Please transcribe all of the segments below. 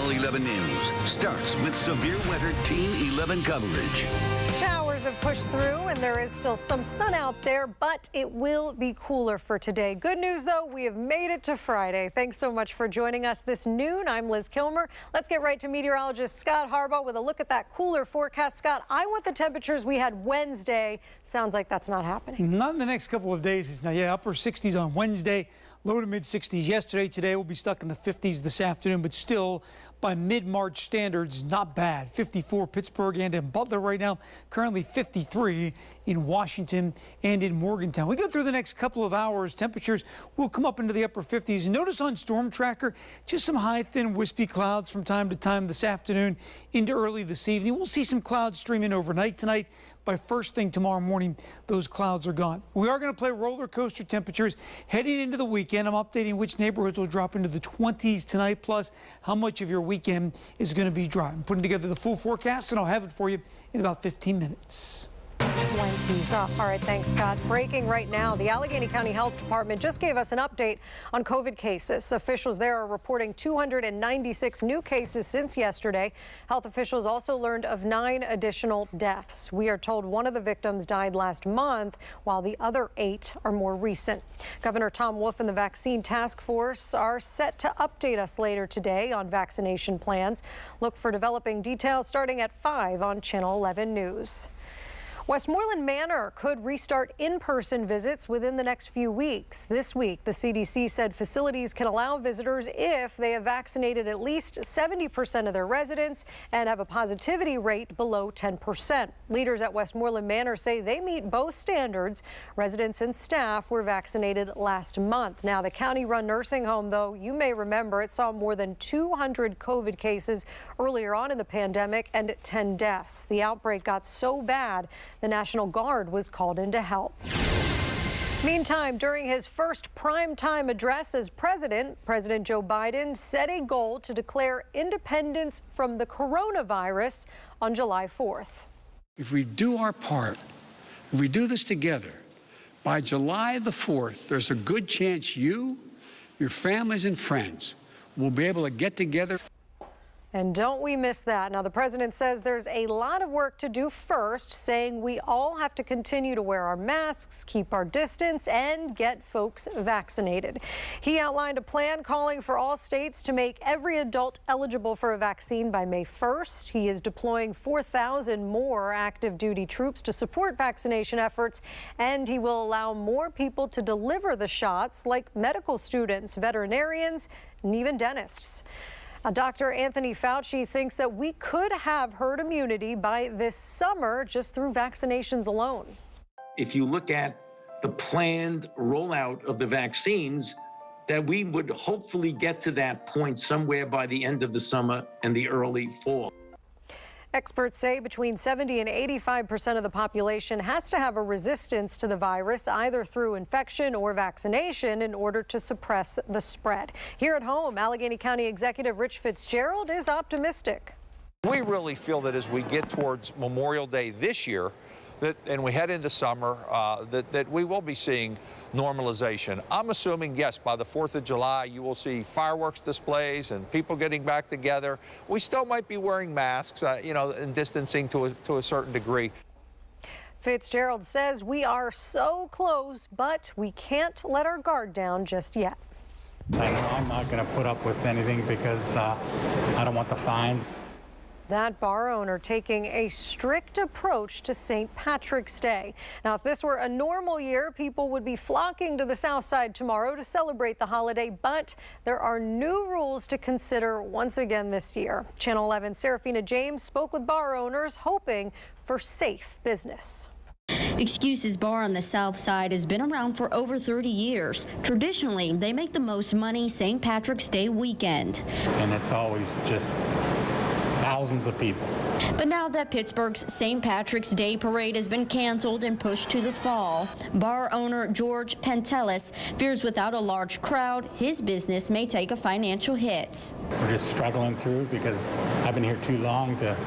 Channel 11 News starts with severe weather Team 11 coverage. Showers have pushed through and there is still some sun out there, but it will be cooler for today. Good news, though, we have made it to Friday. Thanks so much for joining us this noon. I'm Liz Kilmer. Let's get right to meteorologist Scott Harbaugh with a look at that cooler forecast. Scott, I want the temperatures we had Wednesday. Sounds like that's not happening. Not in the next couple of days. It's not. Yeah, upper 60s on Wednesday. Low to mid 60s yesterday. Today we'll be stuck in the 50s this afternoon, but still by mid-March standards, not bad. 54 Pittsburgh and in Butler right now, currently 53 in Washington and in Morgantown. We go through the next couple of hours. Temperatures will come up into the upper 50s. Notice on Storm Tracker, just some high, thin, wispy clouds from time to time this afternoon into early this evening. We'll see some clouds streaming overnight tonight. By first thing tomorrow morning, those clouds are gone. We are going to play roller coaster temperatures heading into the weekend. I'm updating which neighborhoods will drop into the 20s tonight, plus how much of your weekend is going to be dry. I'm putting together the full forecast, and I'll have it for you in about 15 minutes. 20s up. All right, thanks, Scott. Breaking right now, the Allegheny County Health Department just gave us an update on COVID cases. Officials there are reporting 296 new cases since yesterday. Health officials also learned of 9 additional deaths. We are told one of the victims died last month, while the other 8 are more recent. Governor Tom Wolf and the Vaccine Task Force are set to update us later today on vaccination plans. Look for developing details starting at 5 on Channel 11 News. Westmoreland Manor could restart in-person visits within the next few weeks. This week, the CDC said facilities can allow visitors if they have vaccinated at least 70% of their residents and have a positivity rate below 10%. Leaders at Westmoreland Manor say they meet both standards. Residents and staff were vaccinated last month. Now, the county-run nursing home, though, you may remember it saw more than 200 COVID cases earlier on in the pandemic and 10 deaths. The outbreak got so bad the National Guard was called in to help. Meantime, during his first primetime address as president, President Joe Biden set a goal to declare independence from the coronavirus on July 4th. If we do our part, if we do this together, by July the 4th, there's a good chance you, your families and friends will be able to get together. And don't we miss that. Now, the president says there's a lot of work to do first, saying we all have to continue to wear our masks, keep our distance, and get folks vaccinated. He outlined a plan calling for all states to make every adult eligible for a vaccine by May 1st. He is deploying 4,000 more active duty troops to support vaccination efforts, and he will allow more people to deliver the shots, like medical students, veterinarians, and even dentists. Dr. Anthony Fauci thinks that we could have herd immunity by this summer just through vaccinations alone. If you look at the planned rollout of the vaccines, that we would hopefully get to that point somewhere by the end of the summer and the early fall. Experts say between 70 and 85% of the population has to have a resistance to the virus, either through infection or vaccination, in order to suppress the spread. Here at home, Allegheny County Executive Rich Fitzgerald is optimistic. We really feel that as we get towards Memorial Day this year, and we head into summer, that we will be seeing normalization. I'm assuming, yes, by the 4th of July, you will see fireworks displays and people getting back together. We still might be wearing masks, and distancing to a certain degree. Fitzgerald says we are so close, but we can't let our guard down just yet. I'm not going to put up with anything because I don't want the fines. That bar owner taking a strict approach to St. Patrick's Day. Now, if this were a normal year, people would be flocking to the South Side tomorrow to celebrate the holiday, but there are new rules to consider once again this year. Channel 11 Serafina James spoke with bar owners hoping for safe business. Excuses Bar on the South Side has been around for over 30 years. Traditionally, they make the most money St. Patrick's Day weekend. And it's always just thousands of people. But now that Pittsburgh's St. Patrick's Day parade has been canceled and pushed to the fall, bar owner George Pentelis fears without a large crowd, his business may take a financial hit. We're just struggling through because I've been here too long to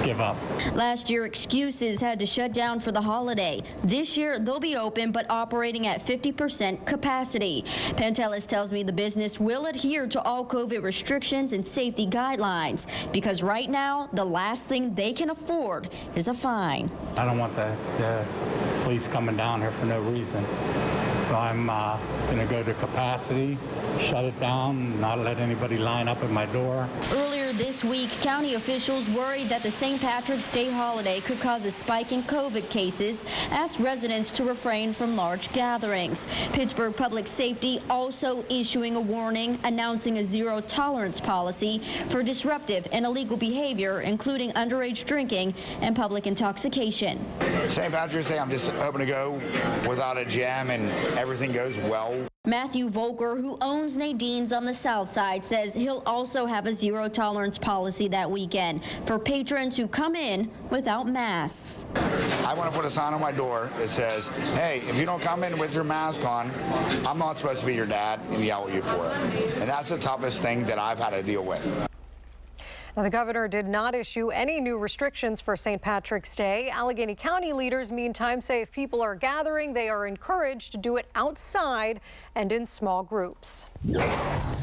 give up. Last year, Excuses had to shut down for the holiday. This year, they'll be open but operating at 50% capacity. Pentelis tells me the business will adhere to all COVID restrictions and safety guidelines because right now, the last thing they can afford is a fine. I don't want the police coming down here for no reason. So I'm going to go to capacity, shut it down, not let anybody line up at my door. Earlier this week, county officials worried that the St. Patrick's Day holiday could cause a spike in COVID cases, asked residents to refrain from large gatherings. Pittsburgh Public Safety also issuing a warning, announcing a zero-tolerance policy for disruptive and illegal behavior, including underage drinking and public intoxication. St. Patrick's Day, I'm just hoping to go without a jam and everything goes well. Matthew Volker, who owns Nadine's on the south side, says he'll also have a zero-tolerance policy that weekend for patrons who come in without masks. I want to put a sign on my door that says, hey, if you don't come in with your mask on, I'm not supposed to be your dad and yell at you for it. And that's the toughest thing that I've had to deal with. Now, the governor did not issue any new restrictions for St. Patrick's Day. Allegheny County leaders, meantime, say if people are gathering, they are encouraged to do it outside and in small groups.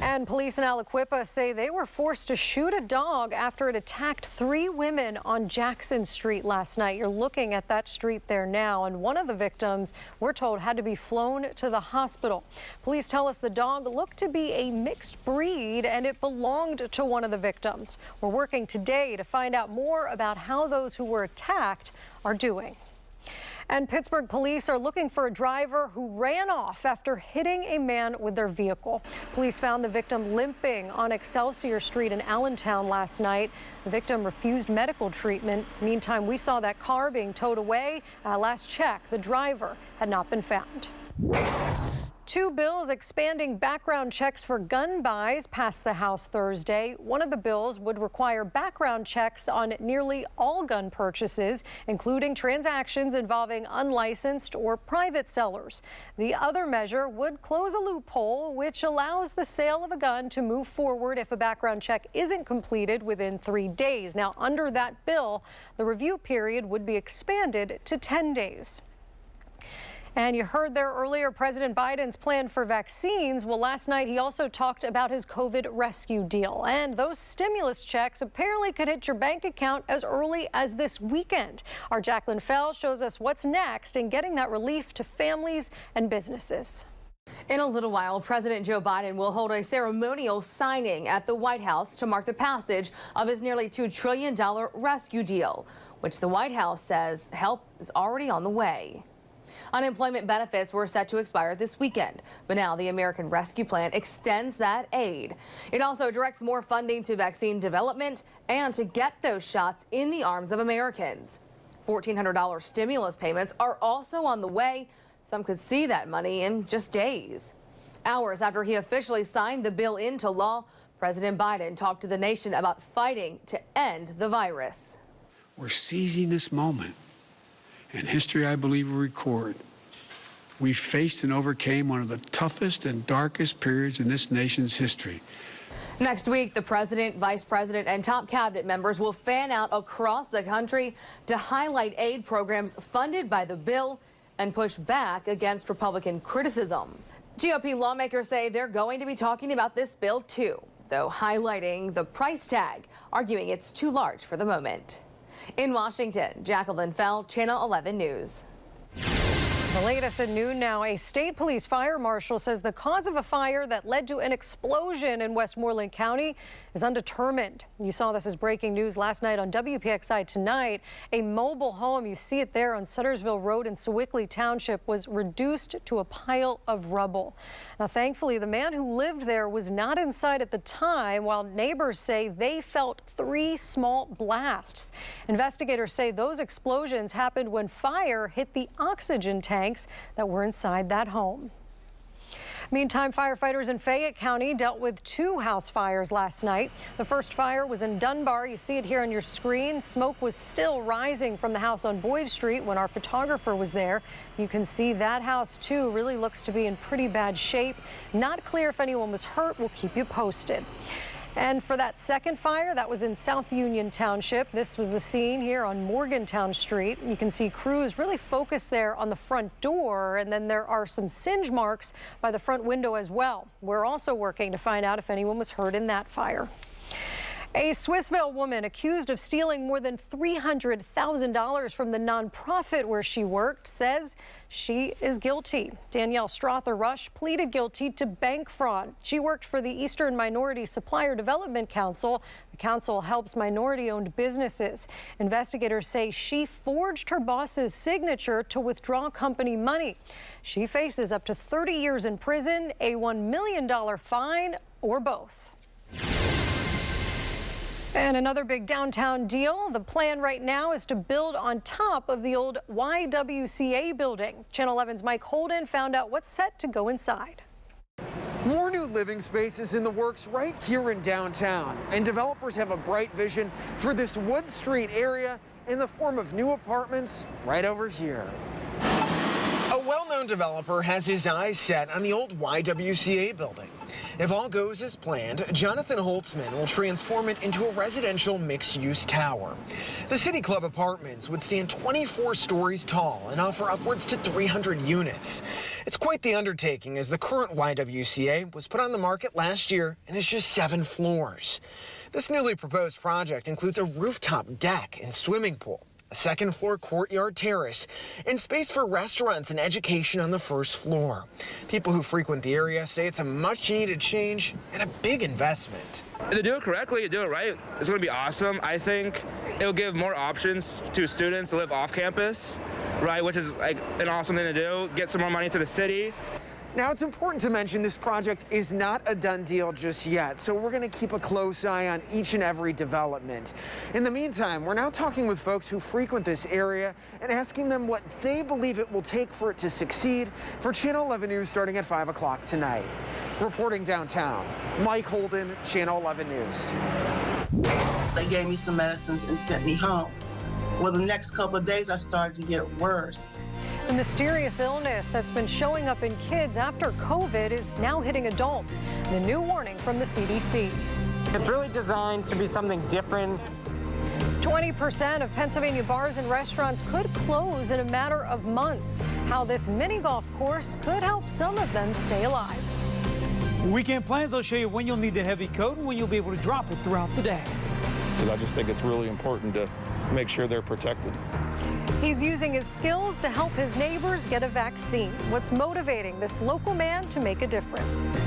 And police in Aliquippa say they were forced to shoot a dog after it attacked 3 women on Jackson Street last night. You're looking at that street there now, and one of the victims, we're told, had to be flown to the hospital. Police tell us the dog looked to be a mixed breed and it belonged to one of the victims. We're working today to find out more about how those who were attacked are doing. And Pittsburgh police are looking for a driver who ran off after hitting a man with their vehicle. Police found the victim limping on Excelsior Street in Allentown last night. The victim refused medical treatment. Meantime, we saw that car being towed away. Last check, the driver had not been found. 2 bills expanding background checks for gun buys passed the House Thursday. One of the bills would require background checks on nearly all gun purchases, including transactions involving unlicensed or private sellers. The other measure would close a loophole which allows the sale of a gun to move forward if a background check isn't completed within 3 days. Now, under that bill, the review period would be expanded to 10 days. And you heard there earlier President Biden's plan for vaccines. Well, last night he also talked about his COVID rescue deal. And those stimulus checks apparently could hit your bank account as early as this weekend. Our Jacqueline Fell shows us what's next in getting that relief to families and businesses. In a little while, President Joe Biden will hold a ceremonial signing at the White House to mark the passage of his nearly $2 trillion rescue deal, which the White House says help is already on the way. Unemployment benefits were set to expire this weekend, but now the American Rescue Plan extends that aid. It also directs more funding to vaccine development and to get those shots in the arms of Americans. $1,400 stimulus payments are also on the way. Some could see that money in just days. Hours after he officially signed the bill into law, President Biden talked to the nation about fighting to end the virus. We're seizing this moment. And history, I believe, will record. We faced and overcame one of the toughest and darkest periods in this nation's history. Next week, the president, vice president, and top cabinet members will fan out across the country to highlight aid programs funded by the bill and push back against Republican criticism. GOP lawmakers say they're going to be talking about this bill, too, though highlighting the price tag, arguing it's too large for the moment. In Washington, Jacqueline Fell, Channel 11 News. The latest at noon now, a state police fire marshal says the cause of a fire that led to an explosion in Westmoreland County is undetermined. You saw this as breaking news last night on WPXI Tonight. A mobile home, you see it there on Suttersville Road in Sewickley Township, was reduced to a pile of rubble. Now, thankfully, the man who lived there was not inside at the time, while neighbors say they felt 3 small blasts. Investigators say those explosions happened when fire hit the oxygen tanks that were inside that home. Meantime, firefighters in Fayette County dealt with 2 house fires last night. The first fire was in Dunbar. You see it here on your screen. Smoke was still rising from the house on Boyd Street when our photographer was there. You can see that house, too, really looks to be in pretty bad shape. Not clear if anyone was hurt. We'll keep you posted. And for that second fire, that was in South Union Township. This was the scene here on Morgantown Street. You can see crews really focused there on the front door, and then there are some singe marks by the front window as well. We're also working to find out if anyone was hurt in that fire. A Swissvale woman accused of stealing more than $300,000 from the nonprofit where she worked says she is guilty. Danielle Strother-Rush pleaded guilty to bank fraud. She worked for the Eastern Minority Supplier Development Council. The council helps minority-owned businesses. Investigators say she forged her boss's signature to withdraw company money. She faces up to 30 years in prison, a $1 million fine, or both. And another big downtown deal. The plan right now is to build on top of the old YWCA building. Channel 11's Mike Holden found out what's set to go inside. More new living spaces in the works right here in downtown. And developers have a bright vision for this Wood Street area in the form of new apartments right over here. A well-known developer has his eyes set on the old YWCA building. If all goes as planned, Jonathan Holtzman will transform it into a residential mixed-use tower. The City Club apartments would stand 24 stories tall and offer upwards to 300 units. It's quite the undertaking, as the current YWCA was put on the market last year and is just 7 floors. This newly proposed project includes a rooftop deck and swimming pool, a second-floor courtyard terrace, and space for restaurants and education on the first floor. People who frequent the area say it's a much-needed change and a big investment. If they do it correctly, you do it right, it's going to be awesome. I think it'll give more options to students to live off campus, right, which is like an awesome thing to do, get some more money to the city. Now, it's important to mention this project is not a done deal just yet, so we're going to keep a close eye on each and every development. In the meantime, we're now talking with folks who frequent this area and asking them what they believe it will take for it to succeed. For Channel 11 News starting at 5 o'clock tonight. Reporting downtown, Mike Holden, Channel 11 News. They gave me some medicines and sent me home. Well, the next couple of days, I started to get worse. The mysterious illness that's been showing up in kids after COVID is now hitting adults. The new warning from the CDC. It's really designed to be something different. 20% of Pennsylvania bars and restaurants could close in a matter of months. How this mini golf course could help some of them stay alive. Weekend plans, I'll show you when you'll need the heavy coat and when you'll be able to drop it throughout the day. Because I just think it's really important to make sure they're protected. He's using his skills to help his neighbors get a vaccine. What's motivating this local man to make a difference?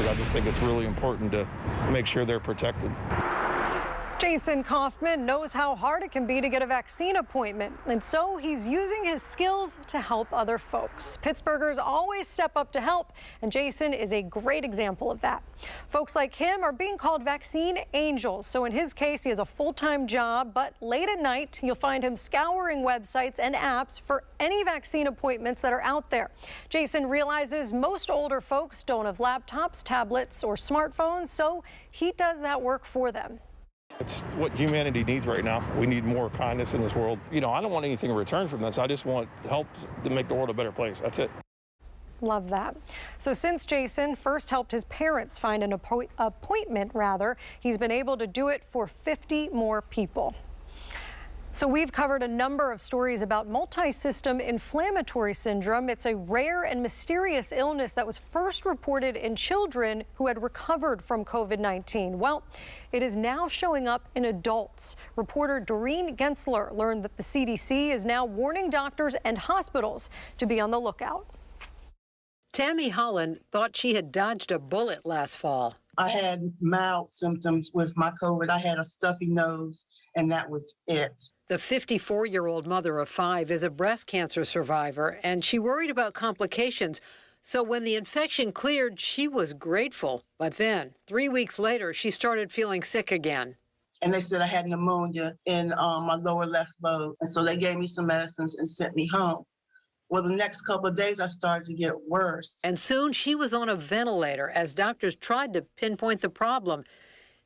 I just think it's really important to make sure they're protected. Jason Kaufman knows how hard it can be to get a vaccine appointment, and so he's using his skills to help other folks. Pittsburghers always step up to help, and Jason is a great example of that. Folks like him are being called vaccine angels. So in his case, he has a full-time job, but late at night, you'll find him scouring websites and apps for any vaccine appointments that are out there. Jason realizes most older folks don't have laptops, tablets, or smartphones, so he does that work for them. It's what humanity needs right now. We need more kindness in this world. You know, I don't want anything in return from this. I just want help to make the world a better place. That's it. Love that. So since Jason first helped his parents find an appointment, he's been able to do it for 50 more people. So we've covered a number of stories about multi-system inflammatory syndrome. It's a rare and mysterious illness that was first reported in children who had recovered from COVID-19. Well, it is now showing up in adults. Reporter Doreen Gensler learned that the CDC is now warning doctors and hospitals to be on the lookout. Tammy Holland thought she had dodged a bullet last fall. I had mild symptoms with my COVID. I had a stuffy nose, and that was it. The 54-year-old mother of 5 is a breast cancer survivor, and she worried about complications. So when the infection cleared, she was grateful. But then, 3 weeks later, she started feeling sick again. And they said I had pneumonia in my lower left lobe. And so they gave me some medicines and sent me home. Well, the next couple of days, I started to get worse. And soon she was on a ventilator as doctors tried to pinpoint the problem.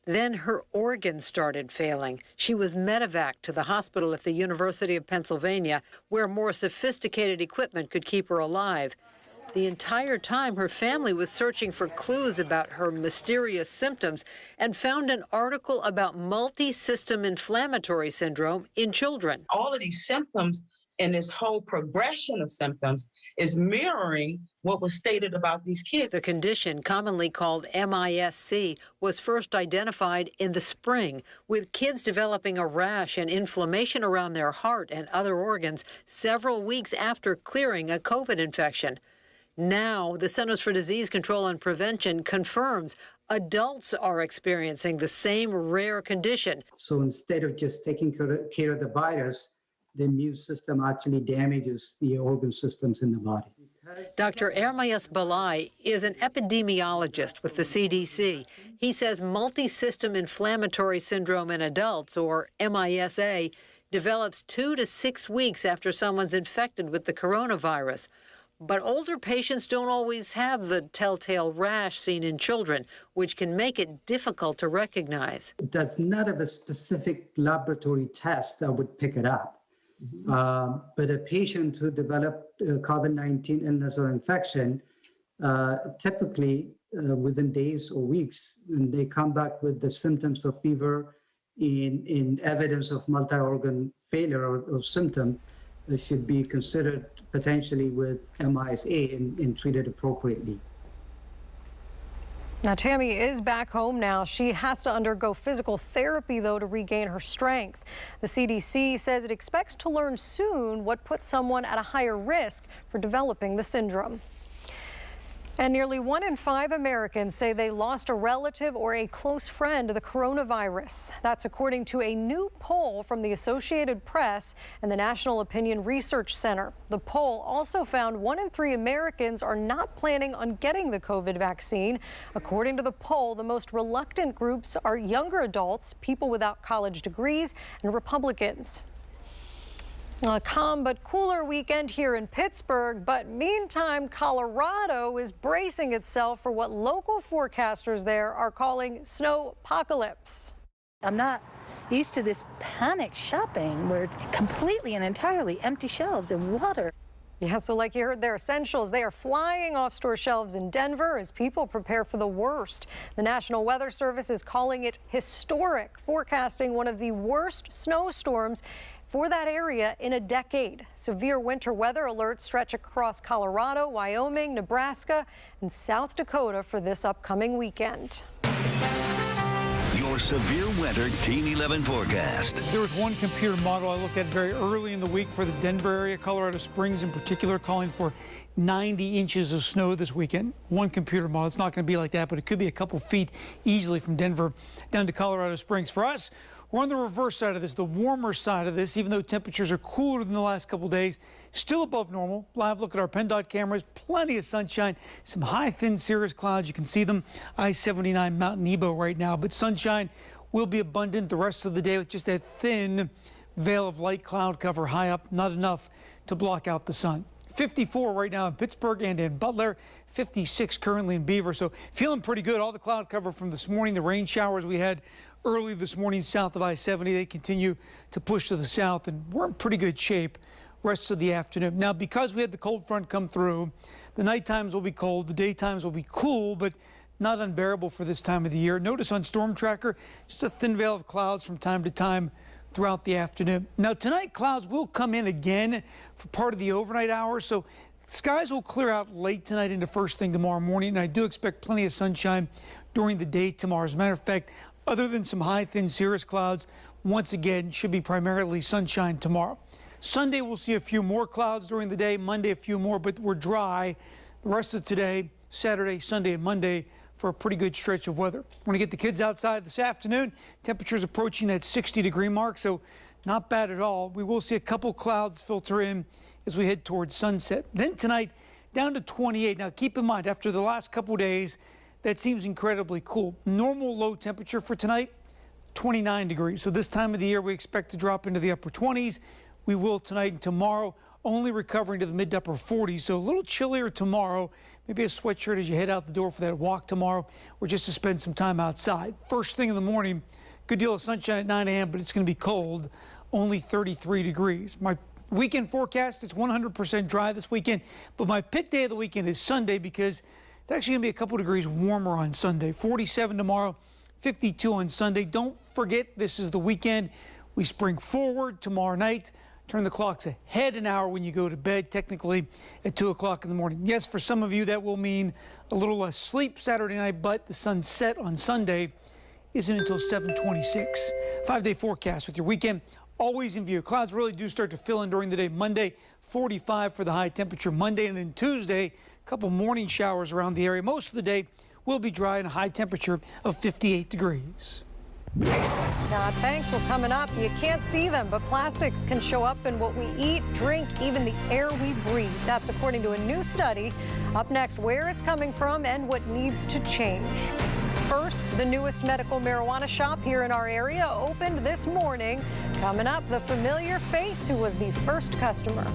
Then her organs started failing. She was medevaced to the hospital at the University of Pennsylvania, where more sophisticated equipment could keep her alive. The entire time, her family was searching for clues about her mysterious symptoms and found an article about multi-system inflammatory syndrome in children. All of these symptoms and this whole progression of symptoms is mirroring what was stated about these kids. The condition, commonly called MIS-C, was first identified in the spring, with kids developing a rash and inflammation around their heart and other organs several weeks after clearing a COVID infection. Now, the Centers for Disease Control and Prevention confirms adults are experiencing the same rare condition. So instead of just taking care of the virus, the immune system actually damages the organ systems in the body. Dr. Ermias Balai is an epidemiologist with the CDC. He says multi-system inflammatory syndrome in adults, or MIS-A, develops 2 to 6 weeks after someone's infected with the coronavirus. But older patients don't always have the telltale rash seen in children, which can make it difficult to recognize. It does not have a specific laboratory test that would pick it up. But a patient who developed COVID-19 illness or infection, typically within days or weeks, when they come back with the symptoms of fever in evidence of multi-organ failure or symptom, should be considered potentially with MIS-A and treated appropriately. Now, Tammy is back home now. She has to undergo physical therapy, though, to regain her strength. The CDC says it expects to learn soon what puts someone at a higher risk for developing the syndrome. And nearly 1 in 5 Americans say they lost a relative or a close friend to the coronavirus. That's according to a new poll from the Associated Press and the National Opinion Research Center. The poll also found 1 in 3 Americans are not planning on getting the COVID vaccine. According to the poll, the most reluctant groups are younger adults, people without college degrees, and Republicans. A calm but cooler weekend here in Pittsburgh, but meantime, Colorado is bracing itself for what local forecasters there are calling snowpocalypse. I'm not used to this panic shopping where it's completely and entirely empty shelves and water. Yeah, so like you heard there, essentials, they are flying off store shelves in Denver as people prepare for the worst. The National Weather Service is calling it historic, forecasting one of the worst snowstorms for that area in a decade. Severe winter weather alerts stretch across Colorado, Wyoming, Nebraska, and South Dakota for this upcoming weekend. Your your severe weather Team 11 forecast. There was one computer model I looked at very early in the week for the Denver area, Colorado Springs in particular, calling for 90 inches of snow this weekend. One computer model. It's not going to be like that, but it could be a couple feet easily from Denver down to Colorado Springs. For us, we're on the reverse side of this, the warmer side of this, even though temperatures are cooler than the last couple days, still above normal. Live look at our PennDOT cameras, plenty of sunshine, some high, thin cirrus clouds. You can see them, I-79 Mount Nebo right now, but sunshine will be abundant the rest of the day with just that thin veil of light cloud cover high up, not enough to block out the sun. 54 right now in Pittsburgh and in Butler, 56 currently in Beaver, so feeling pretty good. All the cloud cover from this morning, the rain showers we had early this morning south of I-70, they continue to push to the south, and we're in pretty good shape rest of the afternoon. Now, because we had the cold front come through, the night times will be cold, the daytimes will be cool, but not unbearable for this time of the year. Notice on Storm Tracker, just a thin veil of clouds from time to time throughout the afternoon. Now, tonight, clouds will come in again for part of the overnight hours, so skies will clear out late tonight into first thing tomorrow morning, and I do expect plenty of sunshine during the day tomorrow. As a matter of fact, other than some high, thin cirrus clouds, once again, should be primarily sunshine tomorrow. Sunday, we'll see a few more clouds during the day. Monday, a few more, but we're dry the rest of today, Saturday, Sunday, and Monday for a pretty good stretch of weather. We're going to get the kids outside this afternoon. Temperatures approaching that 60-degree mark, so not bad at all. We will see a couple clouds filter in as we head towards sunset. Then tonight, down to 28. Now, keep in mind, after the last couple days, that seems incredibly cool. Normal low temperature for tonight, 29 degrees. So this time of the year, we expect to drop into the upper 20s. We will tonight and tomorrow, only recovering to the mid to upper 40s. So a little chillier tomorrow. Maybe a sweatshirt as you head out the door for that walk tomorrow, or just to spend some time outside. First thing in the morning, good deal of sunshine at 9 a.m., but it's going to be cold, only 33 degrees. My weekend forecast, it's 100% dry this weekend, but my pick day of the weekend is Sunday because it's actually going to be a couple degrees warmer on Sunday. 47 tomorrow, 52 on Sunday. Don't forget, this is the weekend. We spring forward tomorrow night. Turn the clocks ahead an hour when you go to bed, technically at 2 o'clock in the morning. Yes, for some of you, that will mean a little less sleep Saturday night, but the sunset on Sunday isn't until 7:26. 5-day forecast with your weekend always in view. Clouds really do start to fill in during the day. Monday, 45 for the high temperature. Monday and then Tuesday, a couple morning showers around the area. Most of the day will be dry and a high temperature of 58 degrees. Thanks. Well, coming up, you can't see them, but plastics can show up in what we eat, drink, even the air we breathe. That's according to a new study. Up next, where it's coming from and what needs to change. First, the newest medical marijuana shop here in our area opened this morning. Coming up, the familiar face who was the first customer.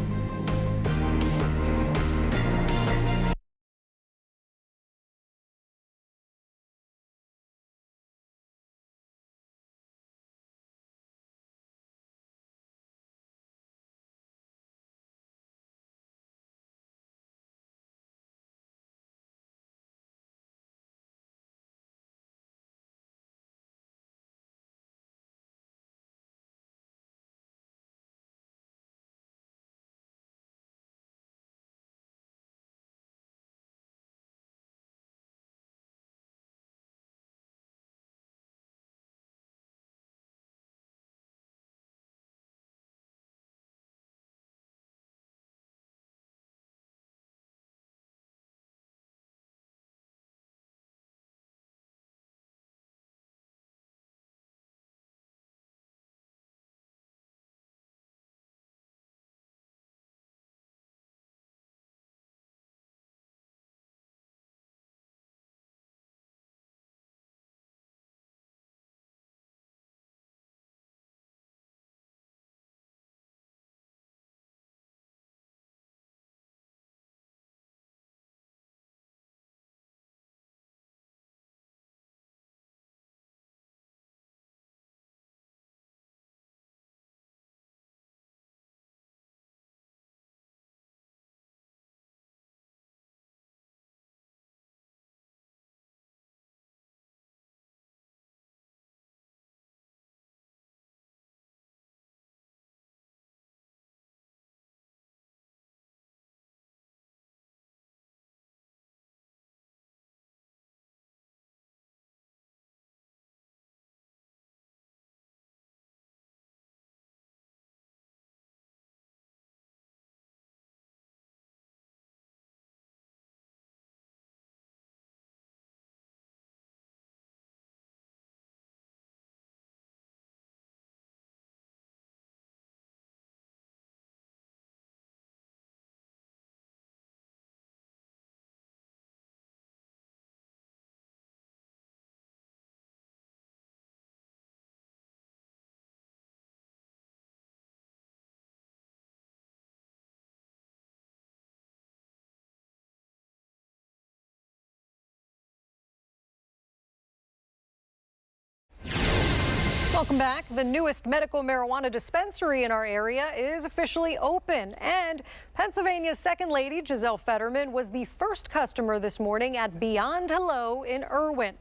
Welcome back. The newest medical marijuana dispensary in our area is officially open, and Pennsylvania's second lady, Giselle Fetterman, was the first customer this morning at Beyond Hello in Irwin.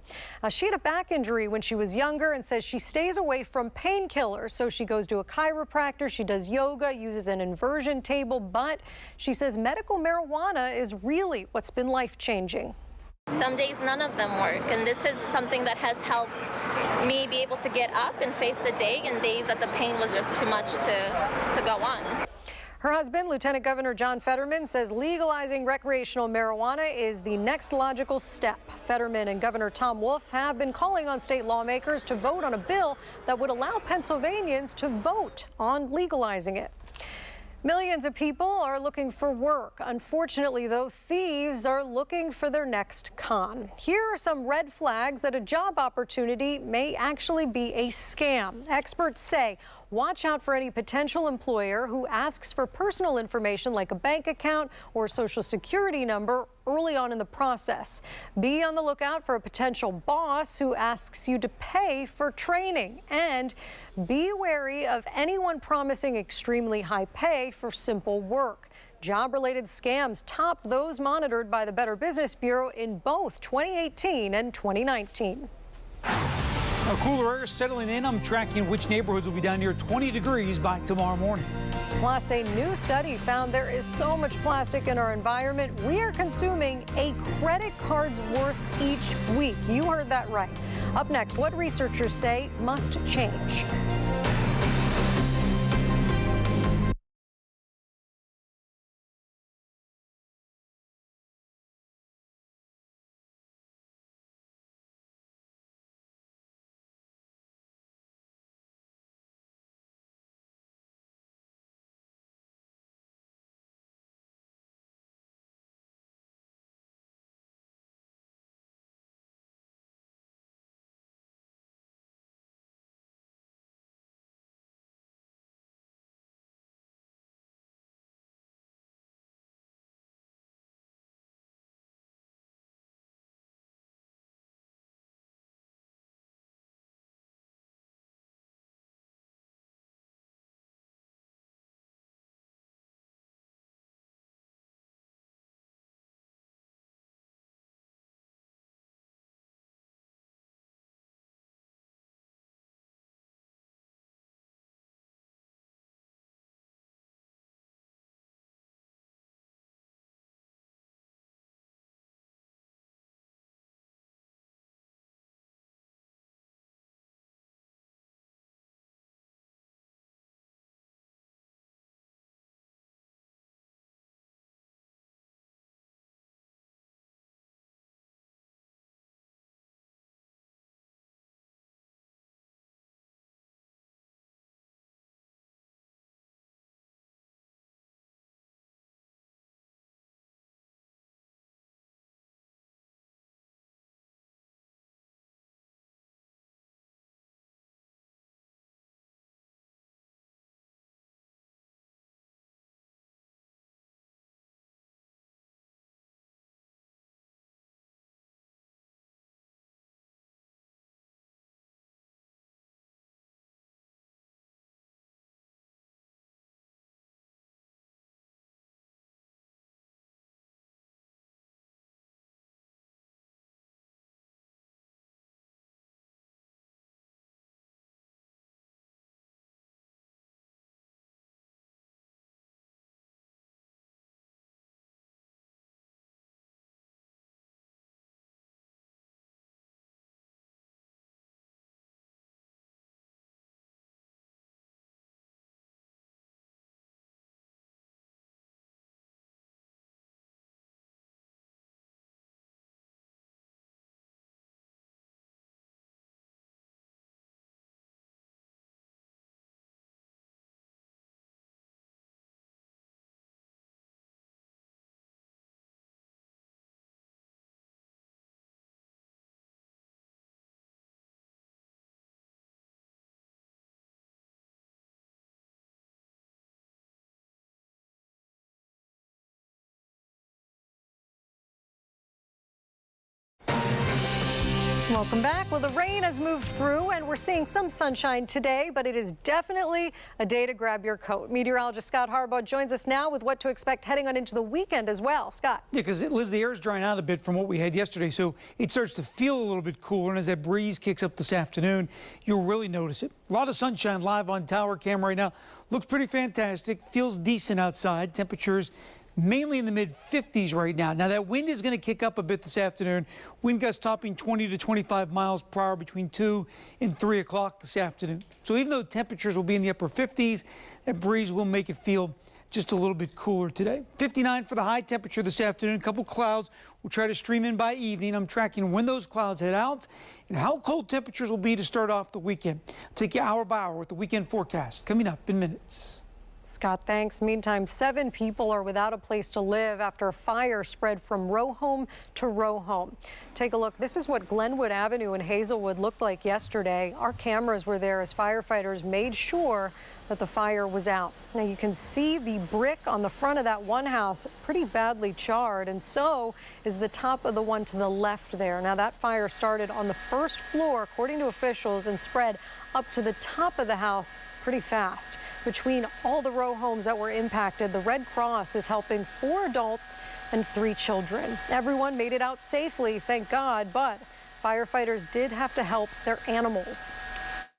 She had a back injury when she was younger and says she stays away from painkillers, so she goes to a chiropractor, she does yoga, uses an inversion table, but she says medical marijuana is really what's been life-changing. Some days none of them work, and this is something that has helped me be able to get up and face the day in days that the pain was just too much to go on. Her husband, Lieutenant Governor John Fetterman, says legalizing recreational marijuana is the next logical step. Fetterman and Governor Tom Wolf have been calling on state lawmakers to vote on a bill that would allow Pennsylvanians to vote on legalizing it. Millions of people are looking for work. Unfortunately, though, thieves are looking for their next con. Here are some red flags that a job opportunity may actually be a scam. Experts say watch out for any potential employer who asks for personal information like a bank account or social security number early on in the process. Be on the lookout for a potential boss who asks you to pay for training. And be wary of anyone promising extremely high pay for simple work. Job-related scams top those monitored by the Better Business Bureau in both 2018 and 2019. Now, cooler air settling in. I'm tracking which neighborhoods will be down near 20 degrees by tomorrow morning. Plus, a new study found there is so much plastic in our environment, we are consuming a credit card's worth each week. You heard that right. Up next, what researchers say must change. Welcome back. Well, the rain has moved through and we're seeing some sunshine today, but it is definitely a day to grab your coat. Meteorologist Scott Harbaugh joins us now with what to expect heading on into the weekend as well. Scott. Yeah, because Liz, the air is drying out a bit from what we had yesterday, so it starts to feel a little bit cooler. And as that breeze kicks up this afternoon, you'll really notice it. A lot of sunshine live on tower cam right now. Looks pretty fantastic. Feels decent outside. Temperatures mainly in the mid-50s right now. Now, that wind is going to kick up a bit this afternoon. Wind gusts topping 20 to 25 miles per hour between 2 and 3 o'clock this afternoon. So even though temperatures will be in the upper 50s, that breeze will make it feel just a little bit cooler today. 59 for the high temperature this afternoon. A couple clouds will try to stream in by evening. I'm tracking when those clouds head out and how cold temperatures will be to start off the weekend. I'll take you hour by hour with the weekend forecast coming up in minutes. Scott, thanks. Meantime, 7 people are without a place to live after a fire spread from row home to row home. Take a look. This is what Glenwood Avenue in Hazelwood looked like yesterday. Our cameras were there as firefighters made sure that the fire was out. Now you can see the brick on the front of that one house pretty badly charred, and so is the top of the one to the left there. Now that fire started on the first floor, according to officials, and spread up to the top of the house pretty fast. Between all the row homes that were impacted, the Red Cross is helping 4 adults and 3 children. Everyone made it out safely, thank God, but firefighters did have to help their animals.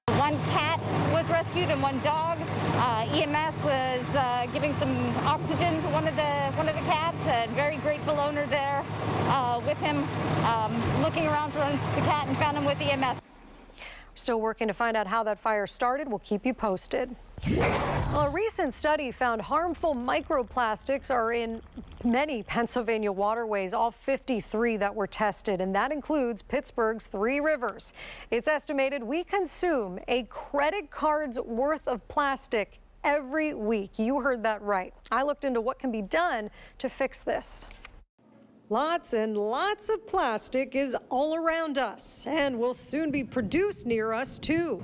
1 cat was rescued and 1 dog. EMS was giving some oxygen to one of the cats. A very grateful owner there with him, looking around for the cat and found him with EMS. Still working to find out how that fire started. We'll keep you posted. Well, a recent study found harmful microplastics are in many Pennsylvania waterways, all 53 that were tested, and that includes Pittsburgh's 3 rivers. It's estimated we consume a credit card's worth of plastic every week. You heard that right. I looked into what can be done to fix this. Lots and lots of plastic is all around us and will soon be produced near us too.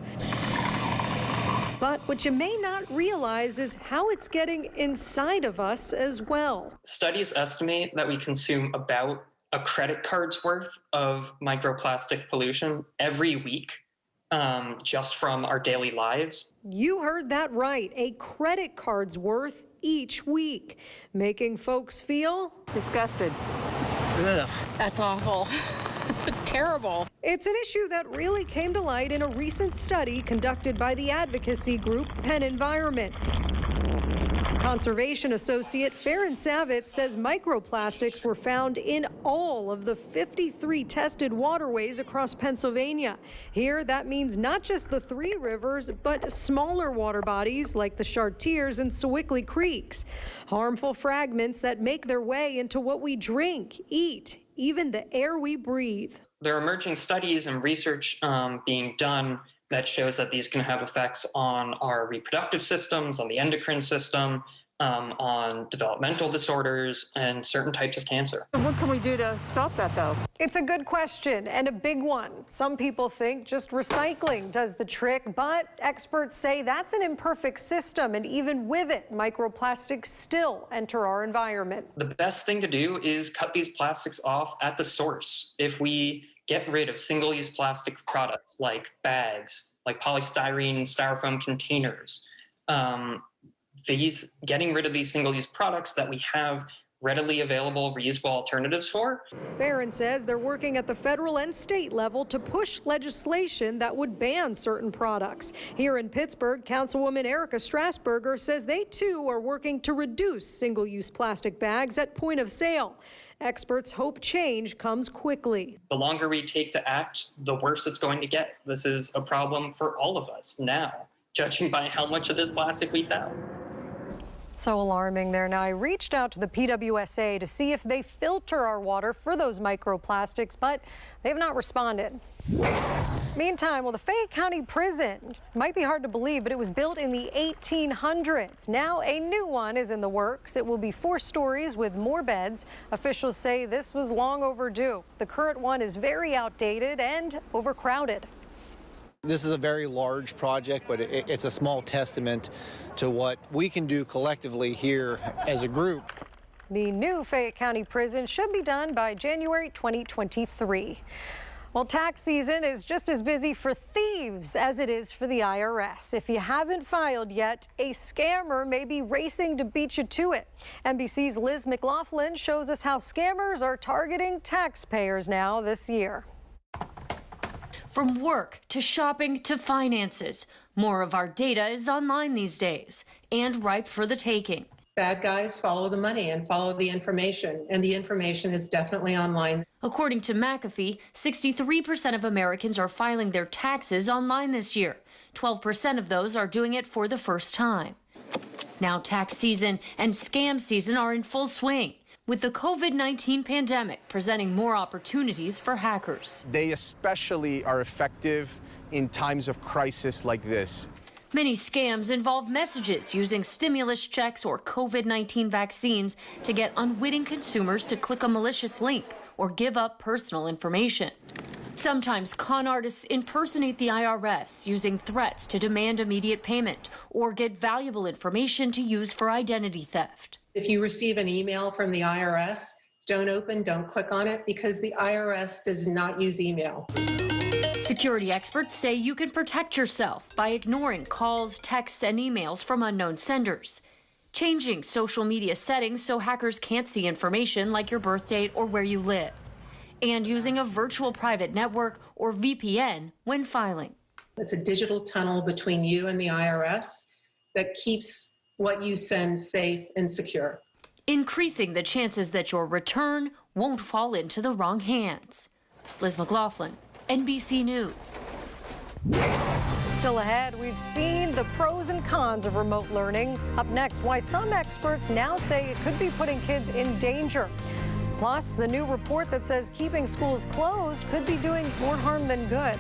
But what you may not realize is how it's getting inside of us as well. Studies estimate that we consume about a credit card's worth of microplastic pollution every week, just from our daily lives. You heard that right, a credit card's worth each week, making folks feel disgusted. Ugh. That's awful. It's terrible. It's an issue that really came to light in a recent study conducted by the advocacy group Penn Environment. Conservation associate Farron Savitz says microplastics were found in all of the 53 tested waterways across Pennsylvania. Here, that means not just the 3 rivers, but smaller water bodies like the Chartiers and Sewickley Creeks. Harmful fragments that make their way into what we drink, eat, even the air we breathe. There are emerging studies and research being done that shows that these can have effects on our reproductive systems, on the endocrine system, on developmental disorders, and certain types of cancer. What can we do to stop that, though? It's a good question and a big one. Some people think just recycling does the trick, but experts say that's an imperfect system, and even with it, microplastics still enter our environment. The best thing to do is cut these plastics off at the source. If we get rid of single-use plastic products like bags, like polystyrene, styrofoam containers, getting rid of these single-use products that we have readily available reusable alternatives for. Farron says they're working at the federal and state level to push legislation that would ban certain products. Here in Pittsburgh, Councilwoman Erica Strasburger says they too are working to reduce single-use plastic bags at point of sale. Experts hope change comes quickly. The longer we take to act, the worse it's going to get. This is a problem for all of us now, judging by how much of this plastic we found. So alarming there. Now, I reached out to the PWSA to see if they filter our water for those microplastics, but they have not responded. Meantime, well, the Fayette County prison might be hard to believe, but it was built in the 1800s. Now a new one is in the works. It will be 4 stories with more beds. Officials say this was long overdue. The current one is very outdated and overcrowded. This is a very large project, but it's a small testament to what we can do collectively here as a group. The new Fayette County prison should be done by January 2023. Well, tax season is just as busy for thieves as it is for the IRS. If you haven't filed yet, a scammer may be racing to beat you to it. NBC's Liz McLaughlin shows us how scammers are targeting taxpayers now this year. From work to shopping to finances, more of our data is online these days and ripe for the taking. Bad guys follow the money and follow the information, and the information is definitely online. According to McAfee, 63% of Americans are filing their taxes online this year. 12% of those are doing it for the first time. Now tax season and scam season are in full swing, with the COVID-19 pandemic presenting more opportunities for hackers. They especially are effective in times of crisis like this. Many scams involve messages using stimulus checks or COVID-19 vaccines to get unwitting consumers to click a malicious link or give up personal information. Sometimes con artists impersonate the IRS using threats to demand immediate payment or get valuable information to use for identity theft. If you receive an email from the IRS, don't click on it, because the IRS does not use email. Security experts say you can protect yourself by ignoring calls, texts, and emails from unknown senders, changing social media settings so hackers can't see information like your birth date or where you live, and using a virtual private network or VPN when filing. It's a digital tunnel between you and the IRS that keeps what you send safe and secure, increasing the chances that your return won't fall into the wrong hands. Liz McLaughlin, NBC News. Still ahead, we've seen the pros and cons of remote learning. Up next, why some experts now say it could be putting kids in danger. Plus, the new report that says keeping schools closed could be doing more harm than good.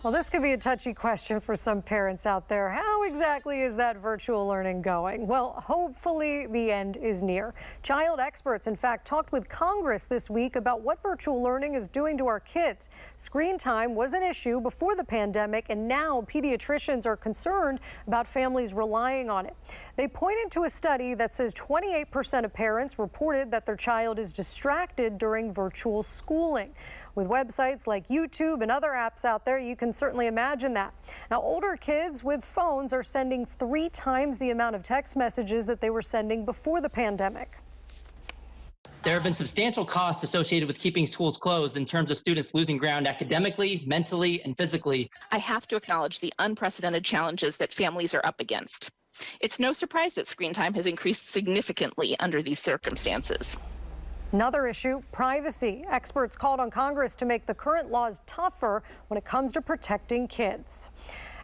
Well, this could be a touchy question for some parents out there. How How exactly is that virtual learning going? Well, hopefully the end is near. Child experts, in fact, talked with Congress this week about what virtual learning is doing to our kids. Screen time was an issue before the pandemic, and now pediatricians are concerned about families relying on it. They pointed to a study that says 28% of parents reported that their child is distracted during virtual schooling. With websites like YouTube and other apps out there, you can certainly imagine that. Now, older kids with phones are sending 3 times the amount of text messages that they were sending before the pandemic. There have been substantial costs associated with keeping schools closed in terms of students losing ground academically, mentally, and physically. I have to acknowledge the unprecedented challenges that families are up against. It's no surprise that screen time has increased significantly under these circumstances. Another issue, privacy. Experts called on Congress to make the current laws tougher when it comes to protecting kids.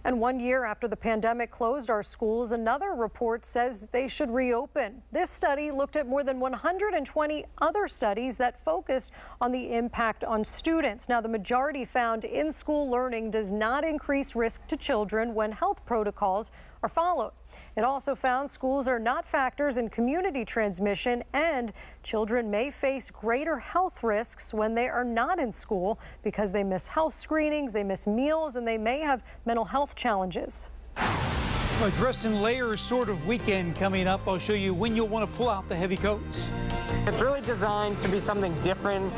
And 1 year after the pandemic closed our schools, another report says they should reopen. This study looked at more than 120 other studies that focused on the impact on students. Now, the majority found in-school learning does not increase risk to children when health protocols are followed. It also found schools are not factors in community transmission, and children may face greater health risks when they are not in school because they miss health screenings, they miss meals, and they may have mental health challenges. A dress in layers sort of weekend coming up. I'll show you when you'll want to pull out the heavy coats. It's really designed to be something different.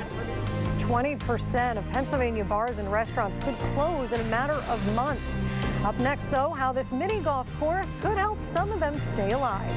20% of Pennsylvania bars and restaurants could close in a matter of months. Up next, though, how this mini golf course could help some of them stay alive.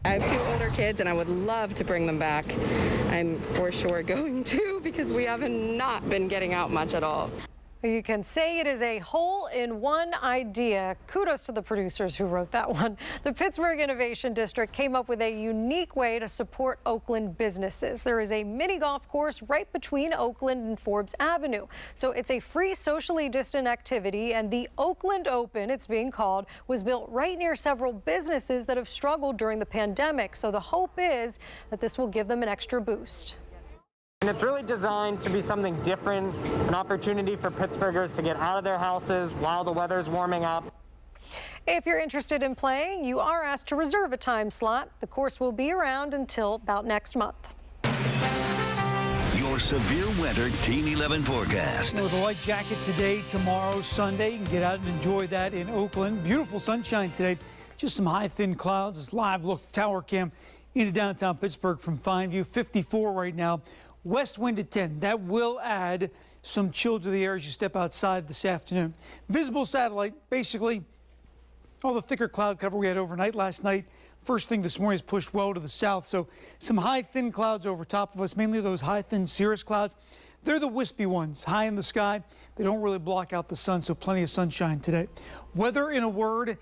I have 2 older kids and I would love to bring them back. I'm for sure going to because we have not been getting out much at all. You can say it is a hole-in-one idea. Kudos to the producers who wrote that one. The Pittsburgh Innovation District came up with a unique way to support Oakland businesses. There is a mini golf course right between Oakland and Forbes Avenue. So it's a free socially distant activity, and the Oakland Open, it's being called, was built right near several businesses that have struggled during the pandemic. So the hope is that this will give them an extra boost. And it's really designed to be something different, an opportunity for Pittsburghers to get out of their houses while the weather's warming up. If you're interested in playing, you are asked to reserve a time slot. The course will be around until about next month. Your severe weather Team 11 forecast. With a light jacket today, tomorrow, Sunday. You can get out and enjoy that in Oakland. Beautiful sunshine today. Just some high, thin clouds. This live look tower cam into downtown Pittsburgh from Fine View. 54 right now. West wind at 10. That will add some chill to the air as you step outside this afternoon. Visible satellite, basically all the thicker cloud cover we had overnight last night. First thing this morning is pushed well to the south, so some high, thin clouds over top of us, mainly those high, thin cirrus clouds. They're the wispy ones, high in the sky. They don't really block out the sun, so plenty of sunshine today. Weather, in a word,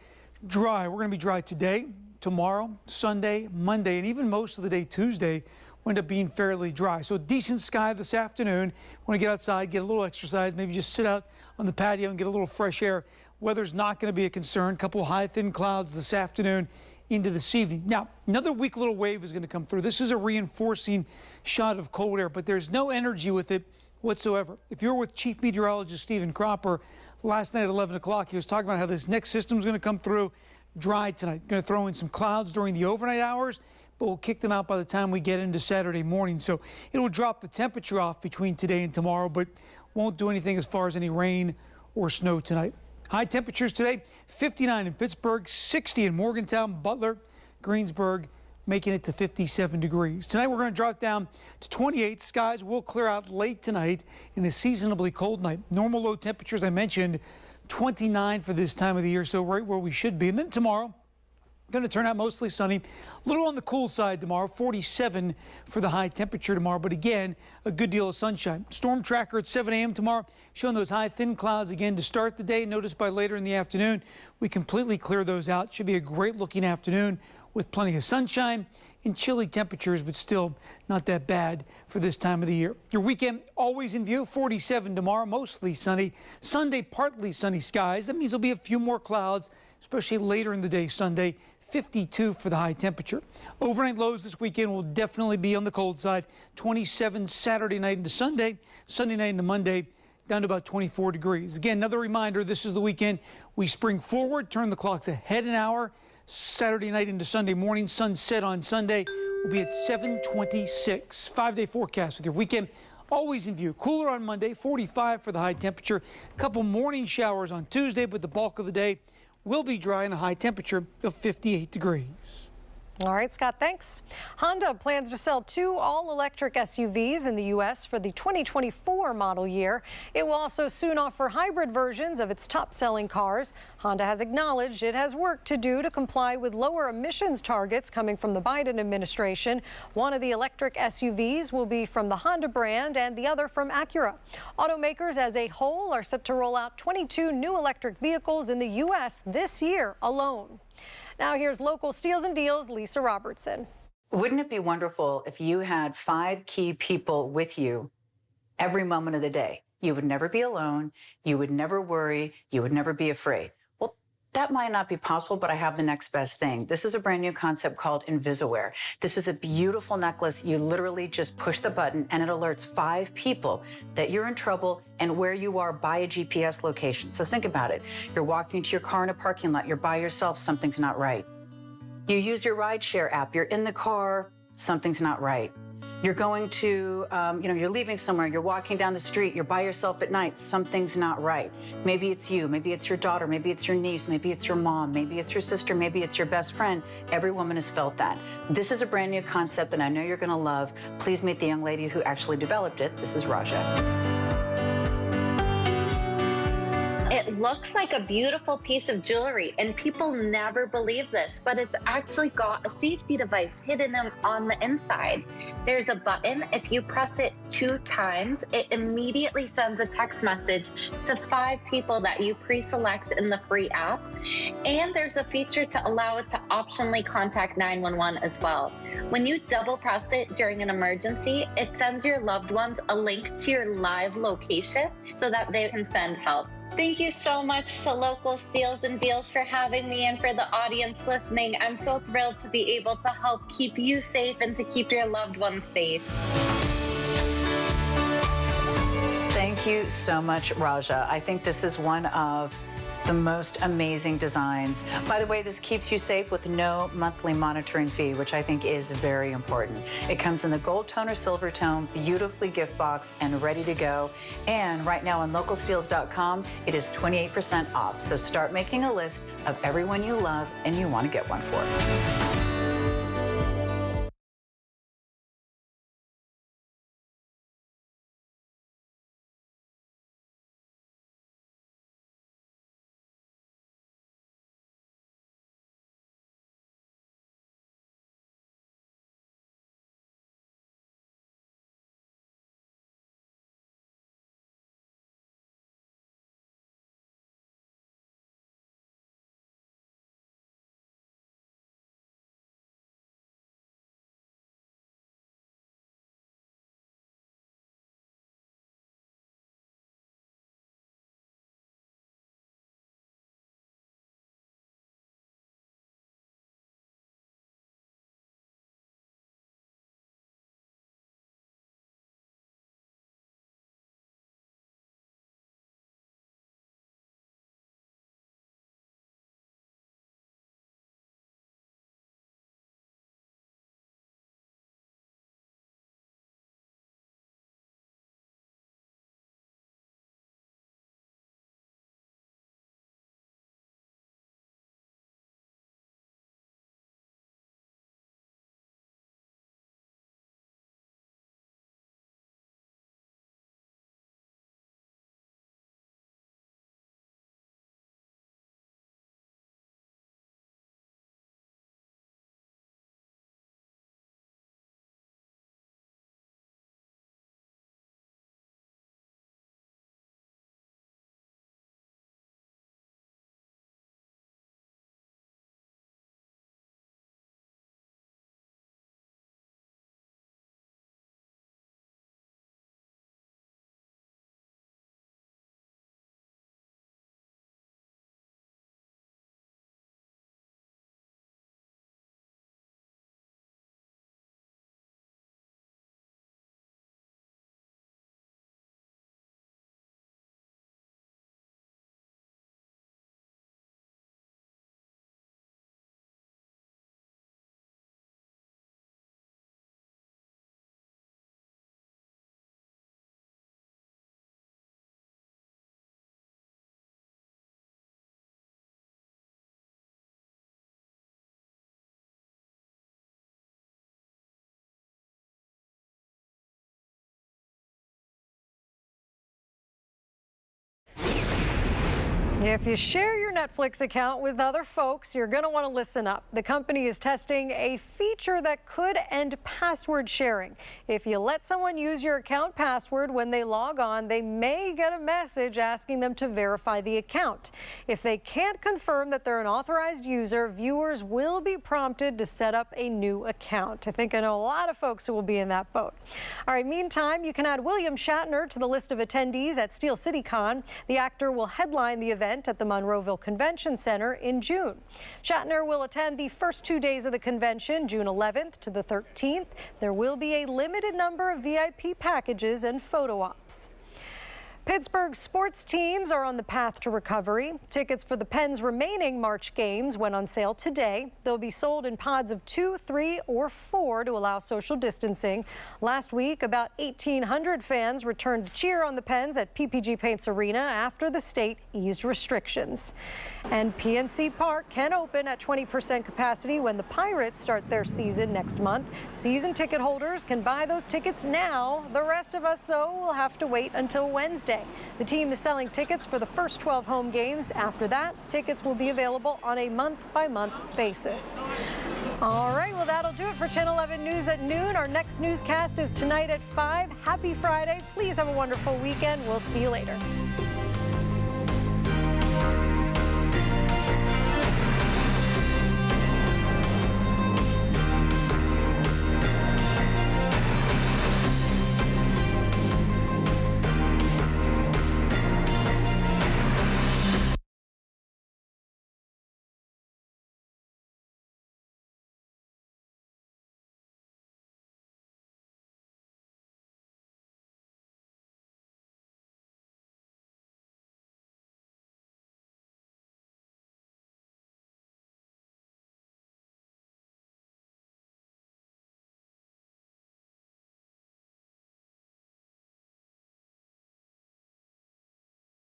dry. We're going to be dry today, tomorrow, Sunday, Monday, and even most of the day Tuesday will end up being fairly dry. So decent sky this afternoon. Want to get outside, get a little exercise, maybe just sit out on the patio and get a little fresh air. Weather's not going to be a concern. Couple high, thin clouds this afternoon into this evening. Now, another weak little wave is going to come through. This is a reinforcing shot of cold air, but there's no energy with it whatsoever. If you were with Chief Meteorologist Stephen Cropper last night at 11 o'clock, he was talking about how this next system is going to come through dry tonight. Going to throw in some clouds during the overnight hours, but we'll kick them out by the time we get into Saturday morning. So it'll drop the temperature off between today and tomorrow, but won't do anything as far as any rain or snow tonight. High temperatures today, 59 in Pittsburgh, 60 in Morgantown, Butler, Greensburg, making it to 57 degrees. Tonight we're going to drop down to 28. Skies will clear out late tonight in a seasonably cold night. Normal low temperatures, I mentioned, 29 for this time of the year, so right where we should be. And then tomorrow, going to turn out mostly sunny. A little on the cool side tomorrow, 47 for the high temperature tomorrow, but again, a good deal of sunshine. Storm tracker at 7 a.m. tomorrow, showing those high, thin clouds again to start the day. Notice by later in the afternoon, we completely clear those out. Should be a great looking afternoon with plenty of sunshine and chilly temperatures, but still not that bad for this time of the year. Your weekend always in view, 47 tomorrow, mostly sunny. Sunday, partly sunny skies. That means there'll be a few more clouds, especially later in the day Sunday. 52 for the high temperature. Overnight lows this weekend will definitely be on the cold side. 27 Saturday night into Sunday, Sunday night into Monday, down to about 24 degrees. Again, another reminder, this is the weekend we spring forward, turn the clocks ahead an hour. Saturday night into Sunday morning, sunset on Sunday will be at 7:26. 5-day forecast with your weekend always in view. Cooler on Monday, 45 for the high temperature. A couple morning showers on Tuesday, but the bulk of the day will be dry and a high temperature of 58 degrees. All right, Scott, thanks. Honda plans to sell 2 all-electric SUVs in the U.S. for the 2024 model year. It will also soon offer hybrid versions of its top-selling cars. Honda has acknowledged it has work to do to comply with lower emissions targets coming from the Biden administration. One of the electric SUVs will be from the Honda brand and the other from Acura. Automakers as a whole are set to roll out 22 new electric vehicles in the U.S. this year alone. Now here's local Steals and Deals, Lisa Robertson. Wouldn't it be wonderful if you had 5 key people with you every moment of the day? You would never be alone. You would never worry. You would never be afraid. Well, that might not be possible, but I have the next best thing. This is a brand new concept called InvisiWare. This is a beautiful necklace. You literally just push the button and it alerts 5 people that you're in trouble and where you are by a GPS location. So think about it. You're walking to your car in a parking lot. You're by yourself. Something's not right. You use your rideshare app. You're in the car. Something's not right. You're going to, you're leaving somewhere, you're walking down the street, you're by yourself at night, something's not right. Maybe it's you, maybe it's your daughter, maybe it's your niece, maybe it's your mom, maybe it's your sister, maybe it's your best friend. Every woman has felt that. This is a brand new concept that I know you're gonna love. Please meet the young lady who actually developed it. This is Raja. It looks like a beautiful piece of jewelry, and people never believe this, but it's actually got a safety device hidden on the inside. There's a button. If you press it 2 times, it immediately sends a text message to 5 people that you pre-select in the free app. And there's a feature to allow it to optionally contact 911 as well. When you double press it during an emergency, it sends your loved ones a link to your live location so that they can send help. Thank you so much to local Steals and Deals for having me, and for the audience listening. I'm so thrilled to be able to help keep you safe and to keep your loved ones safe. Thank you so much, Raja. I think this is one of the most amazing designs. By the way, this keeps you safe with no monthly monitoring fee, which I think is very important. It comes in the gold tone or silver tone, beautifully gift boxed and ready to go. And right now on localsteals.com, it is 28% off. So start making a list of everyone you love and you want to get one for. If you share your Netflix account with other folks, you're going to want to listen up. The company is testing a feature that could end password sharing. If you let someone use your account password when they log on, they may get a message asking them to verify the account. If they can't confirm that they're an authorized user, viewers will be prompted to set up a new account. I think I know a lot of folks who will be in that boat. All right, meantime, you can add William Shatner to the list of attendees at Steel City Con. The actor will headline the event at the Monroeville Convention Center in June. Shatner will attend the first 2 days of the convention, June 11th to the 13th. There will be a limited number of VIP packages and photo ops. Pittsburgh sports teams are on the path to recovery. Tickets for the Pens' remaining March games went on sale today. They'll be sold in pods of 2, 3, or 4 to allow social distancing. Last week, about 1,800 fans returned to cheer on the Pens at PPG Paints Arena after the state eased restrictions. And PNC Park can open at 20% capacity when the Pirates start their season next month. Season ticket holders can buy those tickets now. The rest of us, though, will have to wait until Wednesday. The team is selling tickets for the first 12 home games. After that, tickets will be available on a month-by-month basis. All right, well, that'll do it for Channel 11 News at noon. Our next newscast is tonight at 5. Happy Friday. Please have a wonderful weekend. We'll see you later.